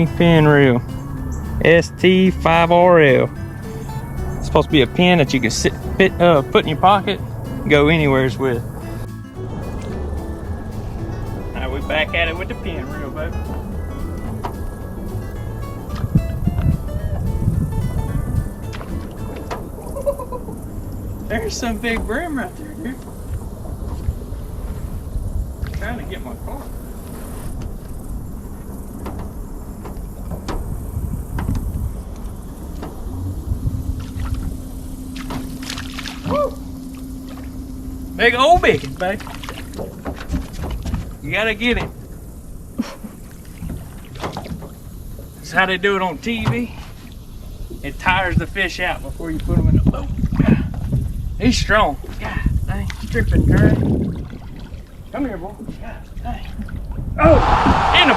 Penn Reel ST5RL. It's supposed to be a pen that you can put in your pocket, go anywheres with. Alright, we're back at it with the Penn Reel, baby. There's some big brim right there, dude. I'm trying to get my car. Woo! Big old bacon, baby. You gotta get him. That's how they do it on TV. It tires the fish out before you put them in the boat. He's strong. God dang, stripping, girl. Come here, boy. God dang. Oh! And a